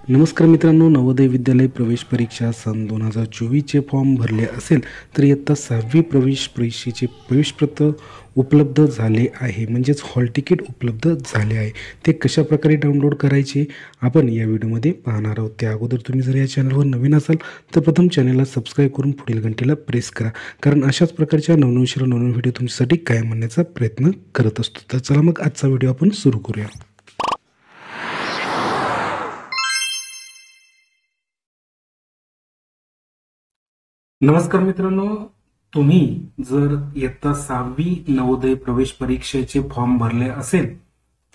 नमस्कार मित्रांनो, नवोदय विद्यालय प्रवेश परीक्षा सन 2024चे फॉर्म भरले असेल तर इयत्ता 6वी प्रवेश परीक्षेचे प्रवेशपत्र उपलब्ध झाले आहे, म्हणजेच हॉल तिकीट उपलब्ध झाले आहे। ते कशाप्रकारे डाउनलोड करायचे आपण या व्हिडिओमध्ये पाहणार आहोत। त्या अगोदर तुम्ही जर या चॅनलवर नवीन असाल तर प्रथम चॅनलला सबस्क्राईब करून पुढील घंटेला प्रेस करा, कारण अशाच प्रकारच्या नवनवीन व्हिडिओ तुमच्यासाठी कायम आणण्याचा प्रयत्न करत असतो। तर चला मग आजचा व्हिडिओ आपण सुरू करूया। नमस्कार मित्रांनो, तुम्ही जर इयत्ता 6वी नवोदय प्रवेश परीक्षेचे फॉर्म भरले असेल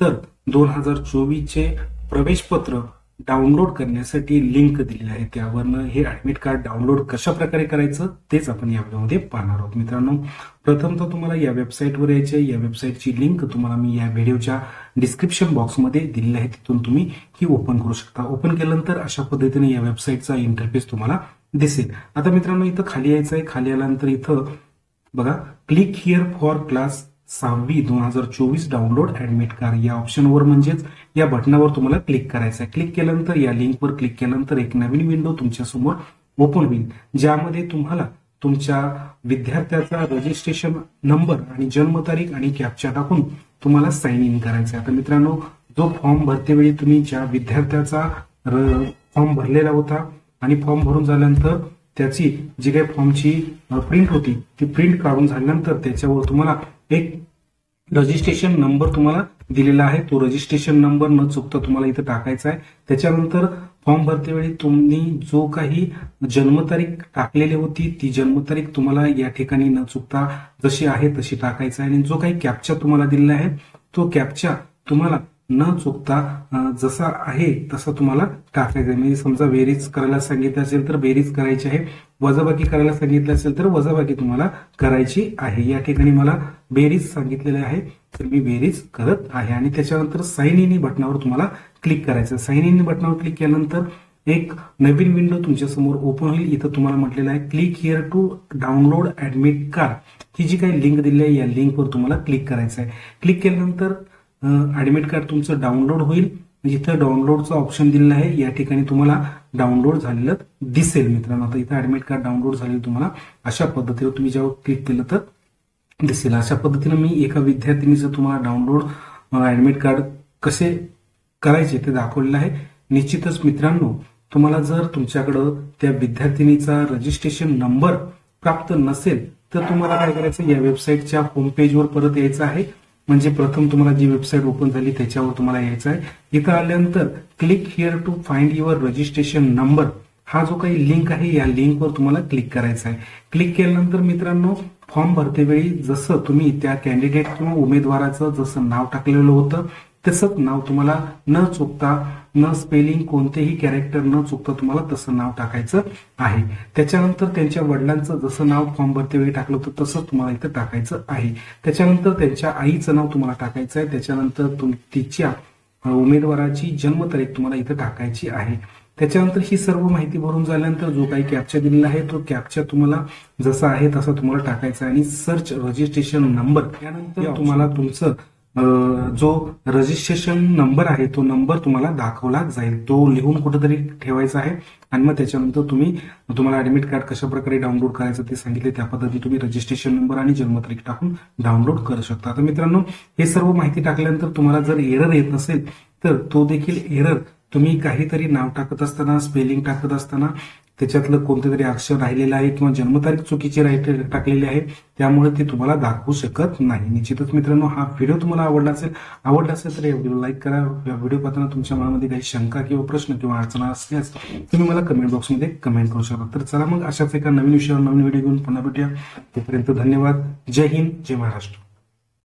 तर 2024चे प्रवेशपत्र डाउनलोड करण्यासाठी लिंक दिलेली आहे। त्यावरनं हे ऍडमिट कार्ड डाउनलोड कशा प्रकारे करायचं तेच आपण या व्हिडिओमध्ये पाहणार आहोत। मित्रांनो, प्रथमतः तुम्हाला या वेबसाईटवर यायचे, या वेबसाईटची लिंक तुम्हाला मी या व्हिडिओच्या डिस्क्रिप्शन बॉक्समध्ये दिलेली आहे, तिथून तुम्ही ही ओपन करू शकता। ओपन केल्यानंतर अशा पद्धतीने या वेबसाईटचा इंटरफेस तुम्हाला दिसेल। आता मित्रांनो, इथं खाली यायचं आहे। खाली आल्यानंतर इथं बघा, क्लिक हिअर फॉर क्लास 6वी 2024 डाउनलोड ऍडमिट कार्ड या ऑप्शनवर म्हणजेच या बटनावर तुम्हाला क्लिक करायचं आहे। क्लिक केल्यानंतर या लिंकवर क्लिक केल्यानंतर एक नवीन विंडो तुमच्या समोर ओपन होईल, ज्यामध्ये तुम्हाला तुमच्या विद्यार्थ्याचा रजिस्ट्रेशन नंबर आणि जन्मतारीख आणि कॅप्चा टाकून तुम्हाला साइन इन करायचं आहे। आता मित्रांनो, जो फॉर्म भरतेवेळी तुम्ही ज्या विद्यार्थ्याचा फॉर्म भरलेला होता आणि फॉर्म भरून झाल्यानंतर त्याची जी काही फॉर्मची प्रिंट होती ती प्रिंट काढून झाल्यानंतर त्याच्यावर तुम्हाला एक रजिस्ट्रेशन नंबर तुम्हाला दिलेला आहे। तो रजिस्ट्रेशन नंबर न चुकता तुम्हाला इथं टाकायचा आहे। त्याच्यानंतर फॉर्म भरतेवेळी तुम्ही जो काही जन्मतारीख टाकलेली होती ती जन्मतारीख तुम्हाला या ठिकाणी न चुकता जशी आहे तशी टाकायचा आहे, आणि जो काही कॅप्चा तुम्हाला दिलेला आहे तो कॅप्चा तुम्हाला न चुकता जसा आहे तसा तुम्हाला टाकायचा आहे। म्हणजे समजा बेरीज करायला सांगितलं असेल तर बेरीज करायची आहे, वजाबाकी करायला सांगितलं असेल तर वजाबाकी तुम्हाला करायची आहे। या ठिकाणी मला बेरीज सांगितलेले आहे तर मी बेरीज करत आहे, आणि त्याच्यानंतर साइन इन बटनावर तुम्हाला क्लिक करायचं। साइन इन बटनावर क्लिक केल्यानंतर एक नवीन विंडो तुमच्या समोर ओपन होईल। इथं तुम्हाला म्हटलेलं आहे click here to download admit card, ही जी काही लिंक दिली आहे या लिंकवर तुम्हाला क्लिक करायचं आहे। क्लिक केल्यानंतर ऍडमिट कार्ड तुमचं डाउनलोड होईल। इथं डाउनलोडचा ऑप्शन दिलेला आहे, या ठिकाणी तुम्हाला डाउनलोड झालेलं दिसेल। मित्रांनो, आता इथं ऍडमिट कार्ड डाउनलोड झालेलं तुम्हाला अशा पद्धतीने तुम्ही जेव्हा क्लिक केलं तर दिसेल। अशा पद्धतीने मी एका विद्यार्थिनीचं तुम्हाला डाउनलोड ऍडमिट कार्ड कसे करायचे ते दाखवलेलं आहे। निश्चितच मित्रांनो, तुम्हाला जर तुमच्याकडं त्या विद्यार्थिनीचा रजिस्ट्रेशन नंबर प्राप्त नसेल तर तुम्हाला काय करायचं, या वेबसाईटच्या होम पेजवर परत यायचं आहे। म्हणजे प्रथम तुम्हाला जी वेबसाईट ओपन झाली त्याच्यावर तुम्हाला यायचं आहे। इथं आल्यानंतर click here to find your registration number, हा जो काही लिंक आहे या लिंकवर तुम्हाला क्लिक करायचं आहे। क्लिक केल्यानंतर मित्रांनो, फॉर्म भरतेवेळी जसं तुम्ही त्या कॅन्डिडेट किंवा उमेदवाराचं जसं नाव टाकलेलं होतं तसंच नाव तुम्हाला न चुकता, न स्पेलिंग कोणतेही कॅरेक्टर न चुकता तुम्हाला तसं नाव टाकायचं आहे। त्याच्यानंतर त्यांच्या वडिलांचं जसं नाव फॉर्म भरतेवेळी टाकलं होतं तसं तुम्हाला इथं टाकायचं आहे। त्याच्यानंतर त्यांच्या आईचं नाव तुम्हाला टाकायचं आहे। त्याच्यानंतर तिच्या उमेदवाराची जन्मतारीख तुम्हाला इथं टाकायची आहे। त्याच्यानंतर ही सर्व माहिती भरून झाल्यानंतर जो काही कॅप्चा दिलेला आहे तो कॅप्चा तुम्हाला जसा आहे तसा तुम्हाला टाकायचा आहे, आणि सर्च रजिस्ट्रेशन नंबर, त्यानंतर तुम्हाला तुमचं जो रजिस्ट्रेशन नंबर आहे तो नंबर तुम्हाला दाखवला जाईल, तो लिहून कुठेतरी ठेवायचा आहे। आणि मग त्याच्यानंतर तुम्हाला ऍडमिट कार्ड कशा प्रकारे डाउनलोड करायचं ते सांगितले, त्या पद्धतीने तुम्ही रजिस्ट्रेशन नंबर आणि जन्मतारीख टाकून डाउनलोड करू शकता। आता मित्रांनो, हे सर्व माहिती टाकल्यानंतर तुम्हाला जर एरर येत नसेल तर तो देखील एरर तुम्ही काहीतरी नाव टाकत असताना, स्पेलिंग टाकत असताना त्याच्यातलं कोणतं तरी अक्षर राहिलेलं आहे किंवा जन्मतारीख चुकीची टाकलेली आहे, त्यामुळे ते तुम्हाला दाखवू शकत नाही। निश्चितच मित्रांनो, हा व्हिडिओ तुम्हाला आवडला असेल तर या व्हिडिओ लाईक करा। या व्हिडिओ पाहताना तुमच्या मनामध्ये काही शंका किंवा प्रश्न किंवा अडचण असल्यास तुम्ही मला कमेंट बॉक्समध्ये कमेंट करू शकता। तर चला मग अशाच एका नवीन विषयावर नवीन व्हिडिओ घेऊन पुन्हा भेटूया। तोपर्यंत धन्यवाद। जय हिंद, जय महाराष्ट्र।